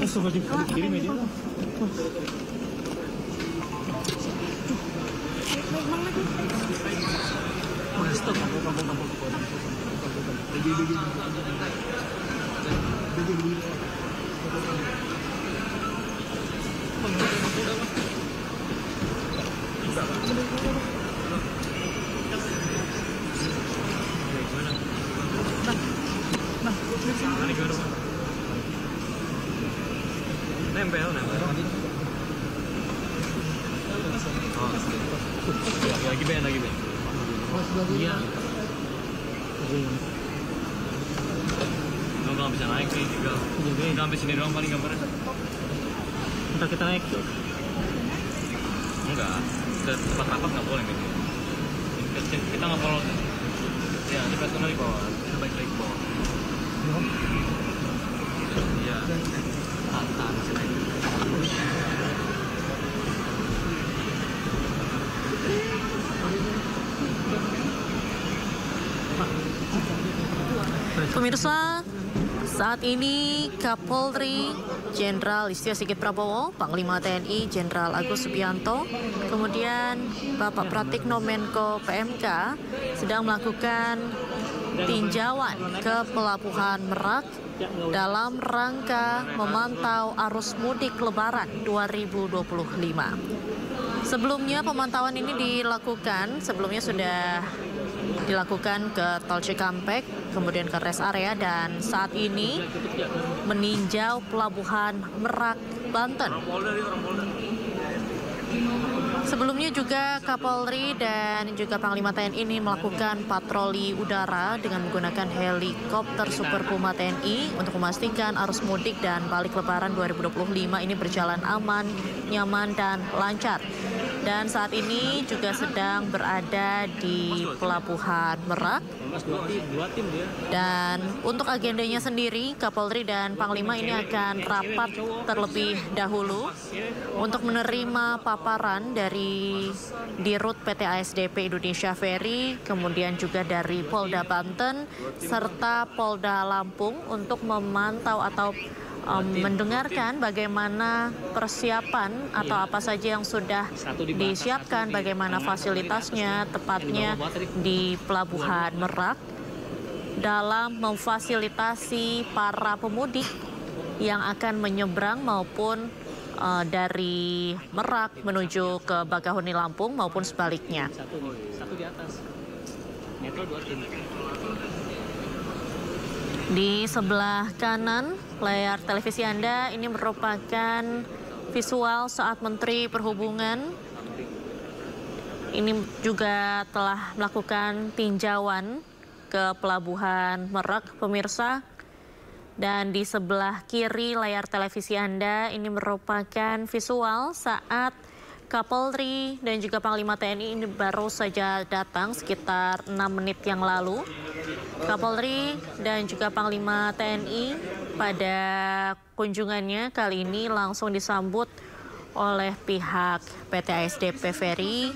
Coba dikirim aja. Stop. Nempel. Oh, lagi Ben. Iya. Lo nggak bisa naik nih juga. Nggak sampai sini doang paling gambarnya. Ntar kita naik tuh. Enggak. Tempat rapat nggak boleh gitu. Kita nggak follow. Ya, di personal di bawah. Kita balik lagi ke bawah. Iya. Tahan masih naik. Pemirsa, saat ini Kapolri Jenderal Listio Sigit Prabowo, Panglima TNI Jenderal Agus Subianto, kemudian Bapak Pratikno Menko PMK sedang melakukan tinjauan ke Pelabuhan Merak dalam rangka memantau arus mudik Lebaran 2025. Sebelumnya pemantauan ini sebelumnya sudah dilakukan ke Tol Cikampek, kemudian ke rest area, dan saat ini meninjau Pelabuhan Merak, Banten. Sebelumnya juga Kapolri dan juga Panglima TNI ini melakukan patroli udara dengan menggunakan helikopter Super Puma TNI untuk memastikan arus mudik dan balik Lebaran 2025 ini berjalan aman, nyaman, dan lancar. Dan saat ini juga sedang berada di Pelabuhan Merak. Dan untuk agendanya sendiri, Kapolri dan Panglima ini akan rapat terlebih dahulu untuk menerima paparan dari Dirut PT ASDP Indonesia Ferry, kemudian juga dari Polda Banten, serta Polda Lampung untuk memantau atau mendengarkan bagaimana persiapan atau apa saja yang sudah disiapkan, bagaimana fasilitasnya tepatnya di Pelabuhan Merak dalam memfasilitasi para pemudik yang akan menyeberang maupun dari Merak menuju ke Bakahuni Lampung maupun sebaliknya. Satu di atas. Metro 2 tim. Di sebelah kanan layar televisi Anda ini merupakan visual saat Menteri Perhubungan ini juga telah melakukan tinjauan ke Pelabuhan Merak, pemirsa. Dan di sebelah kiri layar televisi Anda ini merupakan visual saat Kapolri dan juga Panglima TNI ini baru saja datang sekitar 6 menit yang lalu. Kapolri dan juga Panglima TNI pada kunjungannya kali ini langsung disambut oleh pihak PT ASDP Ferry,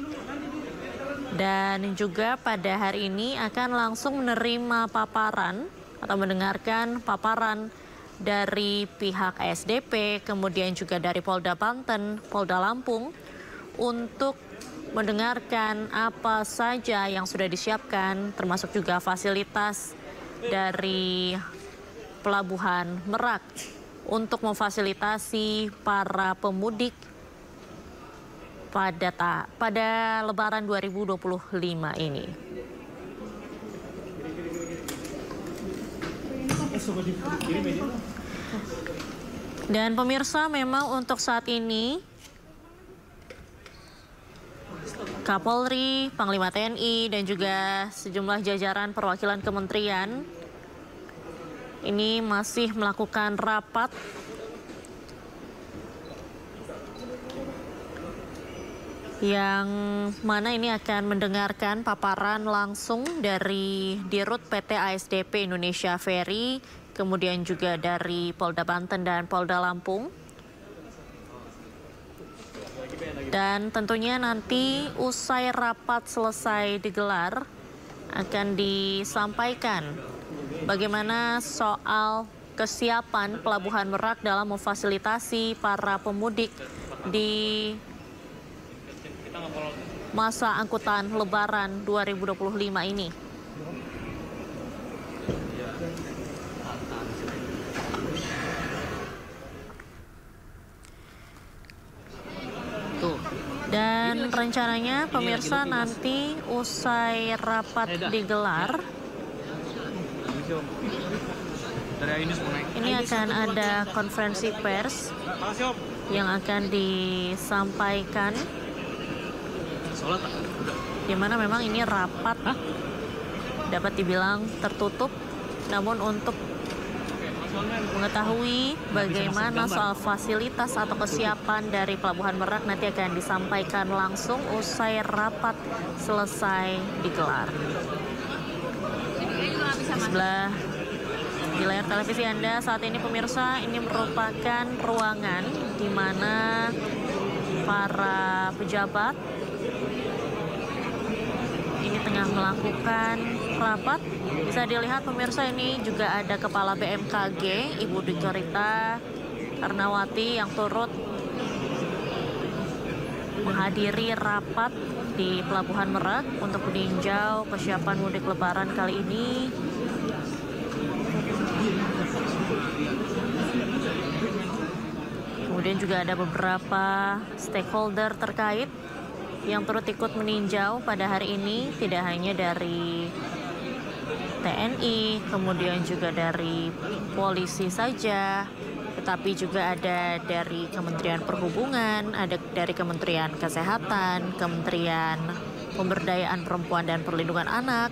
dan juga pada hari ini akan langsung menerima paparan atau mendengarkan paparan dari pihak ASDP, kemudian juga dari Polda Banten, Polda Lampung, untuk mendengarkan apa saja yang sudah disiapkan, termasuk juga fasilitas dari Pelabuhan Merak untuk memfasilitasi para pemudik pada Lebaran 2025 ini. Dan pemirsa, memang untuk saat ini Kapolri, Panglima TNI, dan juga sejumlah jajaran perwakilan kementerian ini masih melakukan rapat yang mana ini akan mendengarkan paparan langsung dari Dirut PT ASDP Indonesia Ferry, kemudian juga dari Polda Banten dan Polda Lampung. Dan tentunya nanti usai rapat selesai digelar akan disampaikan bagaimana soal kesiapan Pelabuhan Merak dalam memfasilitasi para pemudik di masa angkutan Lebaran 2025 ini. Dan rencananya pemirsa nanti usai rapat digelar, ini akan ada konferensi pers yang akan disampaikan, di mana memang ini rapat dapat dibilang tertutup, namun untuk mengetahui bagaimana soal fasilitas atau kesiapan dari Pelabuhan Merak nanti akan disampaikan langsung usai rapat selesai digelar. Sebelah di layar televisi Anda saat ini pemirsa, ini merupakan ruangan di mana para pejabat ini tengah melakukan rapat. Bisa dilihat pemirsa, ini juga ada Kepala BMKG Ibu Dwi Korita Karnawati yang turut menghadiri rapat di Pelabuhan Merak untuk meninjau kesiapan mudik Lebaran kali ini. Kemudian juga ada beberapa stakeholder terkait yang turut ikut meninjau pada hari ini, tidak hanya dari TNI, kemudian juga dari polisi saja, tetapi juga ada dari Kementerian Perhubungan, ada dari Kementerian Kesehatan, Kementerian Pemberdayaan Perempuan dan Perlindungan Anak,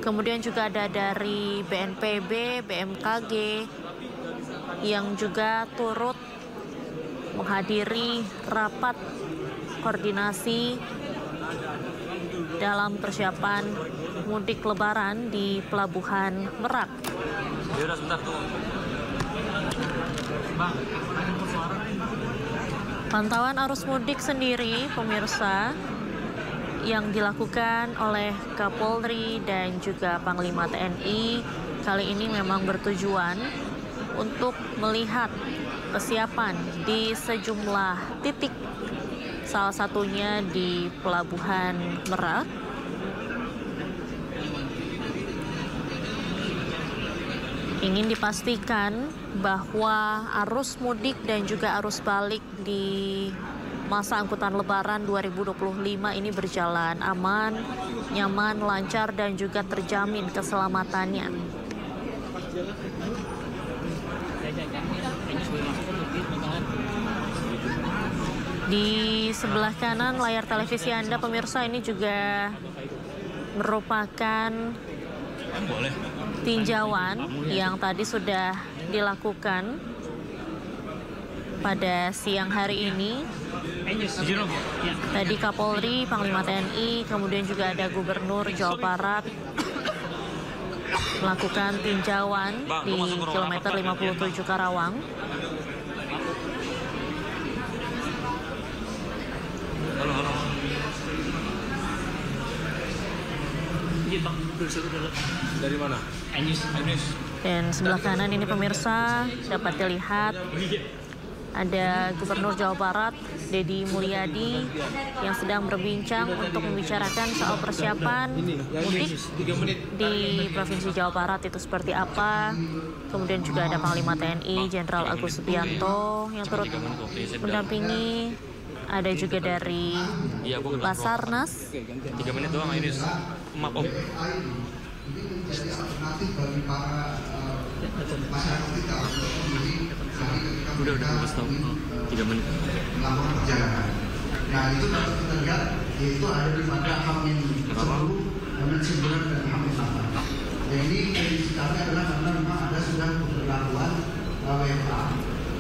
kemudian juga ada dari BNPB, BMKG, yang juga turut menghadiri rapat koordinasi dalam persiapan mudik Lebaran di Pelabuhan Merak. Pantauan arus mudik sendiri, pemirsa, yang dilakukan oleh Kapolri dan juga Panglima TNI kali ini memang bertujuan untuk melihat kesiapan di sejumlah titik, salah satunya di Pelabuhan Merak. Ingin dipastikan bahwa arus mudik dan juga arus balik di masa angkutan Lebaran 2025 ini berjalan aman, nyaman, lancar, dan juga terjamin keselamatannya. Di sebelah kanan layar televisi Anda, pemirsa, ini juga merupakan tinjauan yang tadi sudah dilakukan pada siang hari ini. Tadi Kapolri, Panglima TNI, kemudian juga ada Gubernur Jawa Barat melakukan tinjauan di kilometer 57 Karawang. Dari mana? Dan sebelah kanan ini pemirsa dapat dilihat ada Gubernur Jawa Barat Deddy Mulyadi yang sedang berbincang untuk membicarakan soal persiapan mudik di Provinsi Jawa Barat itu seperti apa. Kemudian juga ada Panglima TNI Jenderal Agus Subianto yang turut mendampingi. Ada juga dari Basarnas. 3 menit doang ini. Maaf Om. Udah bagus tau. 3 menit. Nah itu kalau kita lihat, yaitu ada di pada Hamin 10, Hamin 9 dan Hamin 8. Dan ini prediksi kami adalah karena memang ada sudah pemberlakuan WFA.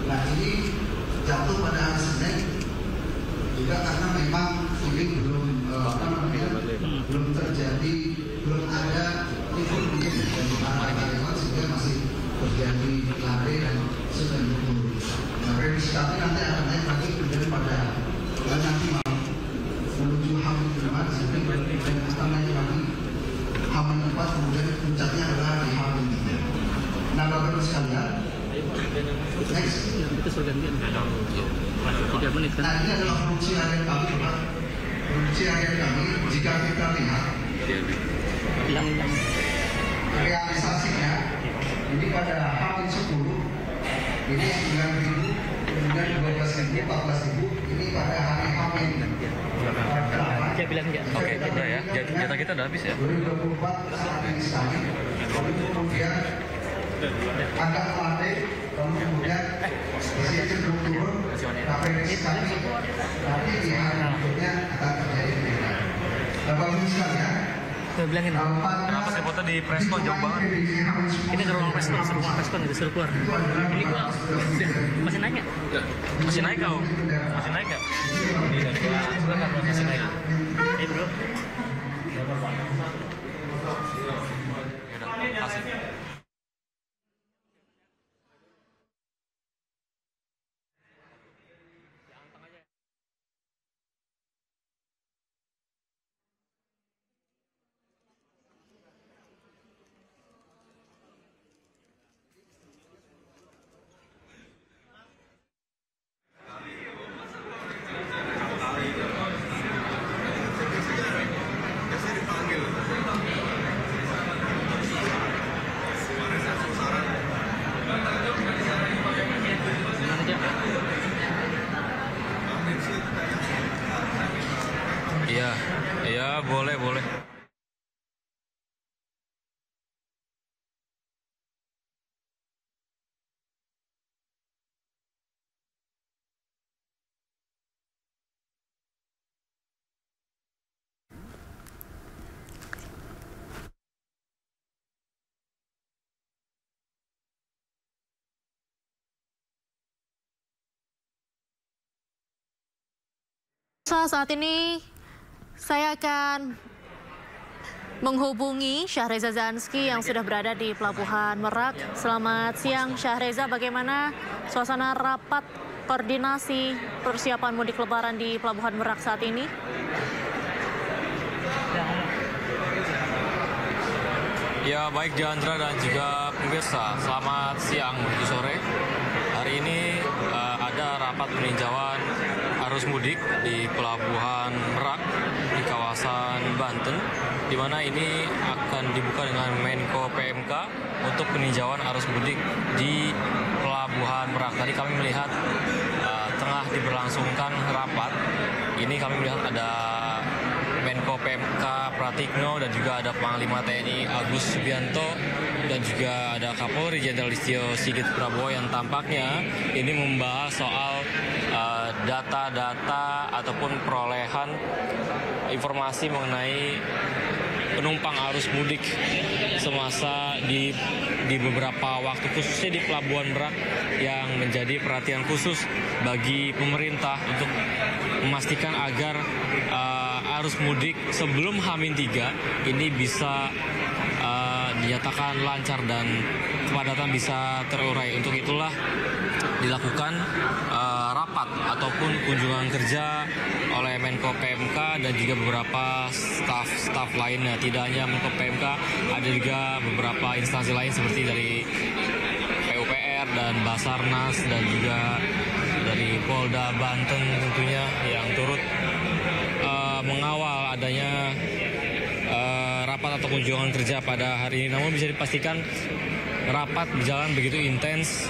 Nah ini jatuh pada hari Senin juga karena memang ini belum belum terjadi, belum ada libur dari para karyawan sehingga masih terjadi landai dan sedang berburu. Nah prediksi kami nanti akan naik lagi menjadi pada nanti malam menuju Hamin 5 sampai dan akan naik lagi Hamin 4, kemudian puncaknya adalah di Hamin 3. Nah Bapak-Ibu sekalian, Next. Kita suruh gantian. 3 menit kan? Nah, ini adalah produksi harian kami, Pak. Produksi harian kami, jika kita lihat realisasinya, ini pada H-10, ini 9.000, kemudian 12.000, 14.000, ini pada hari H-8. Dia bilang enggak. Oke, udah ya. Jatah kita udah habis ya. 2024 saat ini sekali, lalu kemudian agak melandai, lalu kemudian masih cenderung turun, tapi sekali nanti di hari berikutnya akan terjadi kenaikan. Bapak Ibu sekalian, Gue bilangin. Kenapa sih foto di preskon jauh banget? Ini ke ruang preskon, disuruh keluar. Ini gua masih naik nggak? Masih naik kau? Masih naik nggak? Masih naik. Eh bro. Yaudah, kasih. Iya, boleh. Saat ini saya akan menghubungi Syahreza Zansky yang sudah berada di Pelabuhan Merak. Selamat siang Syahreza, bagaimana suasana rapat koordinasi persiapan mudik lebaran di Pelabuhan Merak saat ini? Ya, baik Diandra dan juga pemirsa, selamat siang menuju sore. Hari ini ada rapat peninjauan arus mudik di Pelabuhan Merak di kawasan Banten, di mana ini akan dibuka dengan Menko PMK untuk peninjauan arus mudik di Pelabuhan Merak. Tadi kami melihat tengah diberlangsungkan rapat. Ini kami melihat ada Menko PMK Pratikno dan juga ada Panglima TNI Agus Subianto dan juga ada Kapolri Jenderal Listio Sigit Prabowo yang tampaknya ini membahas soal data-data ataupun perolehan informasi mengenai penumpang arus mudik semasa di beberapa waktu, khususnya di Pelabuhan Merak yang menjadi perhatian khusus bagi pemerintah untuk memastikan agar arus mudik sebelum H-3 ini bisa dinyatakan lancar dan kepadatan bisa terurai. Untuk itulah dilakukan rapat ataupun kunjungan kerja oleh Menko PMK dan juga beberapa staf lainnya. Tidak hanya Menko PMK, ada juga beberapa instansi lain seperti dari PUPR dan Basarnas dan juga dari Polda Banten tentunya yang turut mengawal adanya rapat atau kunjungan kerja pada hari ini. Namun bisa dipastikan rapat berjalan begitu intens,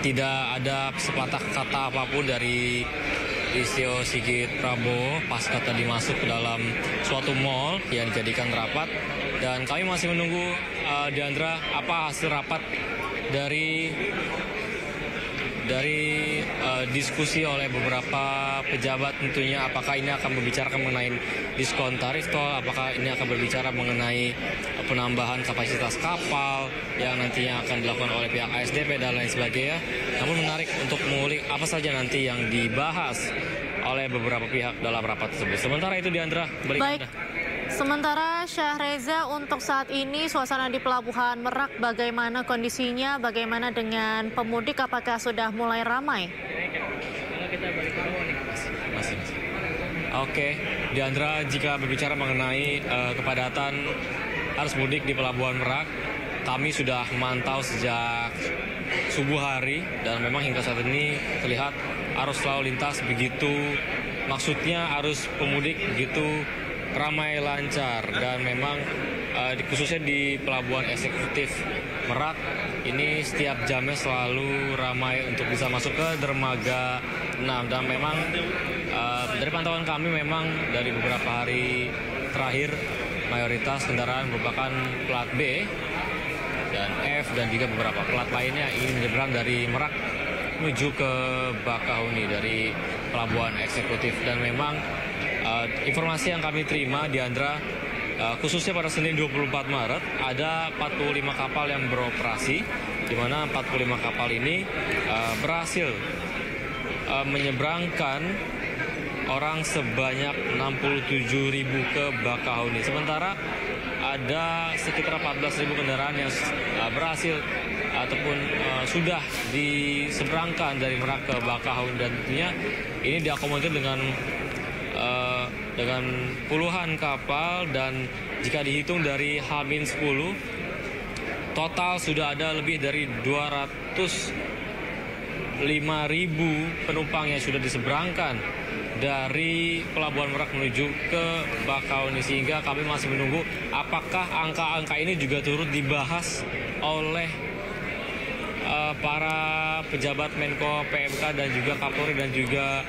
tidak ada sepatah kata apapun dari Listio Sigit Prabowo pasca tadi masuk ke dalam suatu mall yang dijadikan rapat. Dan kami masih menunggu Diandra apa hasil rapat dari diskusi oleh beberapa pejabat tentunya, apakah ini akan berbicara mengenai diskon tarif tol, apakah ini akan berbicara mengenai penambahan kapasitas kapal yang nantinya akan dilakukan oleh pihak ASDP dan lain sebagainya. Namun menarik untuk mengulik apa saja nanti yang dibahas oleh beberapa pihak dalam rapat tersebut. Sementara itu Diandra, balik Baik. Anda. Sementara Syahreza, untuk saat ini suasana di Pelabuhan Merak bagaimana kondisinya? Bagaimana dengan pemudik? Apakah sudah mulai ramai? Masih. Oke, Diandra, jika berbicara mengenai kepadatan arus mudik di Pelabuhan Merak, kami sudah memantau sejak subuh hari dan memang hingga saat ini terlihat arus lalu lintas begitu, maksudnya arus pemudik begitu ramai lancar dan memang khususnya di Pelabuhan Eksekutif Merak ini setiap jamnya selalu ramai untuk bisa masuk ke dermaga 6 dan memang dari pantauan kami memang dari beberapa hari terakhir mayoritas kendaraan merupakan plat B dan F dan juga beberapa plat lainnya ingin menyeberang dari Merak menuju ke Bakahuni dari Pelabuhan Eksekutif dan memang informasi yang kami terima di Andra khususnya pada Senin 24 Maret ada 45 kapal yang beroperasi di mana 45 kapal ini berhasil menyeberangkan orang sebanyak 67.000 ke Bakahuni. Sementara ada sekitar 14.000 kendaraan yang berhasil ataupun sudah diseberangkan dari Merak ke Bakahuni dan tentunya ini diakomodir dengan puluhan kapal dan jika dihitung dari H-10 total sudah ada lebih dari 205.000 penumpang yang sudah diseberangkan dari Pelabuhan Merak menuju ke Bakahuni sehingga kami masih menunggu apakah angka-angka ini juga turut dibahas oleh para pejabat Menko PMK dan juga Kapolri dan juga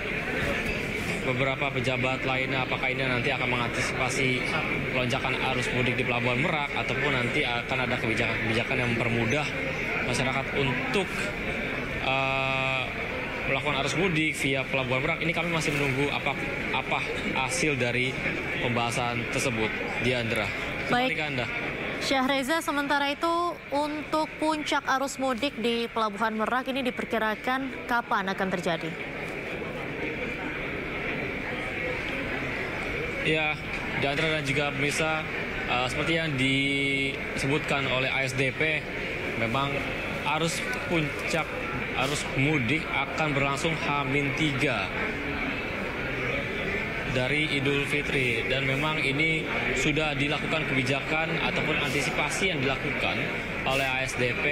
beberapa pejabat lainnya, apakah ini nanti akan mengantisipasi lonjakan arus mudik di Pelabuhan Merak ataupun nanti akan ada kebijakan-kebijakan yang mempermudah masyarakat untuk melakukan arus mudik via Pelabuhan Merak. Ini kami masih menunggu apa hasil dari pembahasan tersebut. Diandra, kembali ke Anda. Syahreza, sementara itu untuk puncak arus mudik di Pelabuhan Merak ini diperkirakan kapan akan terjadi? Ya, Diandra dan juga pemirsa, seperti yang disebutkan oleh ASDP, memang arus puncak arus mudik akan berlangsung H-3 dari Idul Fitri dan memang ini sudah dilakukan kebijakan ataupun antisipasi yang dilakukan oleh ASDP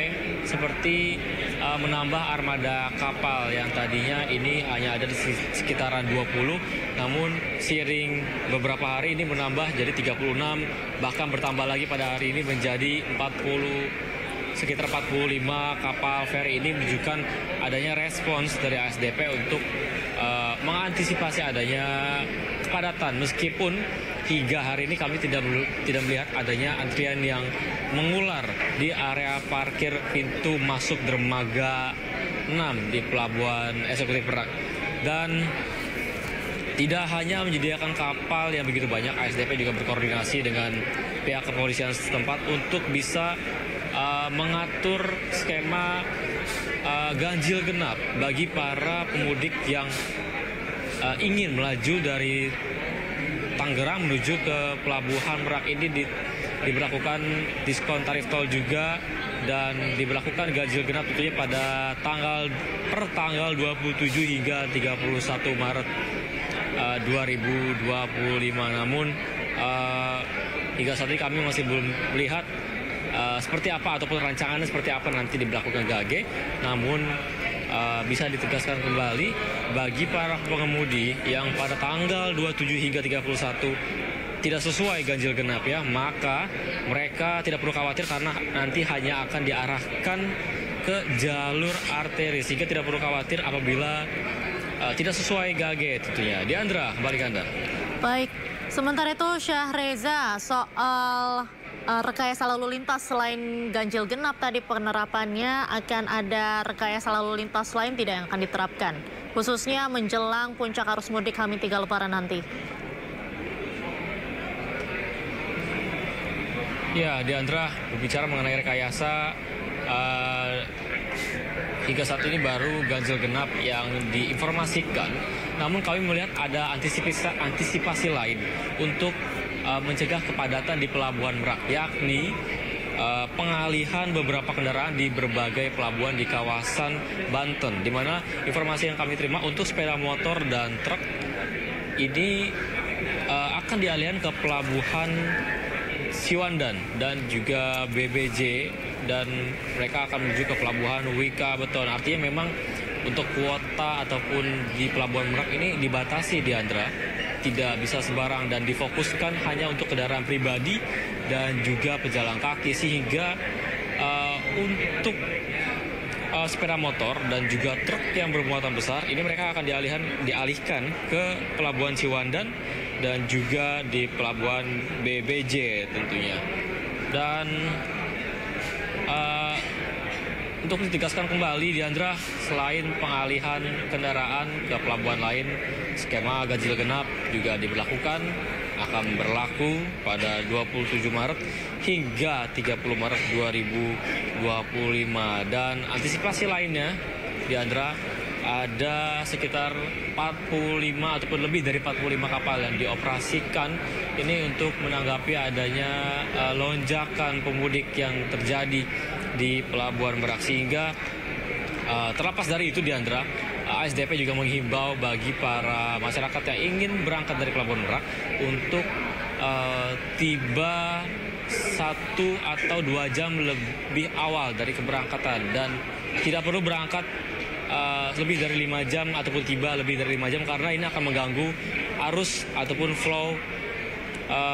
seperti menambah armada kapal yang tadinya ini hanya ada di sekitaran 20 namun seiring beberapa hari ini menambah jadi 36 bahkan bertambah lagi pada hari ini menjadi 40 sekitar 45 kapal feri ini menunjukkan adanya respons dari ASDP untuk mengantisipasi adanya kepadatan meskipun hingga hari ini kami tidak melihat adanya antrian yang mengular di area parkir pintu masuk dermaga 6 di Pelabuhan Eksekutif Merak dan tidak hanya menyediakan kapal yang begitu banyak, ASDP juga berkoordinasi dengan pihak kepolisian setempat untuk bisa mengatur skema ganjil genap bagi para pemudik yang ingin melaju dari Tangerang menuju ke Pelabuhan Merak. Ini diberlakukan diskon tarif tol juga dan diberlakukan ganjil genap tentunya pada tanggal 27 hingga 31 Maret 2025. Namun hingga saat ini kami masih belum melihat seperti apa ataupun rancangannya seperti apa nanti diberlakukan GAG. Namun bisa ditegaskan kembali bagi para pengemudi yang pada tanggal 27 hingga 31 tidak sesuai ganjil genap ya, maka mereka tidak perlu khawatir karena nanti hanya akan diarahkan ke jalur arteri sehingga tidak perlu khawatir apabila tidak sesuai GAG tentunya. Diandra, kembali ke Anda. Baik, sementara itu Syahreza, soal rekayasa lalu lintas selain ganjil genap tadi penerapannya akan ada rekayasa lalu lintas lain tidak yang akan diterapkan khususnya menjelang puncak arus mudik H-3 Lebaran nanti. Ya, Diandra, berbicara mengenai rekayasa hingga saat ini baru ganjil genap yang diinformasikan. Namun kami melihat ada antisipasi lain untuk mencegah kepadatan di Pelabuhan Merak, yakni pengalihan beberapa kendaraan di berbagai pelabuhan di kawasan Banten, di mana informasi yang kami terima untuk sepeda motor dan truk ini akan dialihkan ke Pelabuhan Ciwandan dan juga BBJ, dan mereka akan menuju ke pelabuhan Wika Beton. Artinya memang untuk kuota ataupun di Pelabuhan Merak ini dibatasi, Diandra. Tidak bisa sembarang dan difokuskan hanya untuk kendaraan pribadi dan juga pejalan kaki, sehingga untuk sepeda motor dan juga truk yang bermuatan besar ini mereka akan dialihkan ke Pelabuhan Ciwandan dan juga di Pelabuhan BBJ tentunya. Dan untuk ditegaskan kembali, Diandra, selain pengalihan kendaraan ke pelabuhan lain, skema ganjil genap juga diberlakukan, akan berlaku pada 27 Maret hingga 30 Maret 2025. Dan antisipasi lainnya, Diandra, ada sekitar 45 ataupun lebih dari 45 kapal yang dioperasikan ini untuk menanggapi adanya lonjakan pemudik yang terjadi di Pelabuhan Merak. Sehingga terlepas dari itu, Diandra, ASDP juga menghimbau bagi para masyarakat yang ingin berangkat dari Pelabuhan Merak untuk tiba 1 atau 2 jam lebih awal dari keberangkatan, dan tidak perlu berangkat lebih dari 5 jam ataupun tiba lebih dari 5 jam, karena ini akan mengganggu arus ataupun flow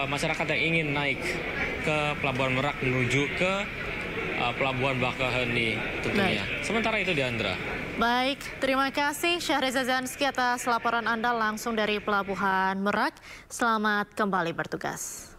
masyarakat yang ingin naik ke Pelabuhan Merak menuju ke Pelabuhan Bakaheni tentunya. Sementara itu, Diandra. Baik, terima kasih Syahriza Zanski atas laporan Anda langsung dari Pelabuhan Merak. Selamat kembali bertugas.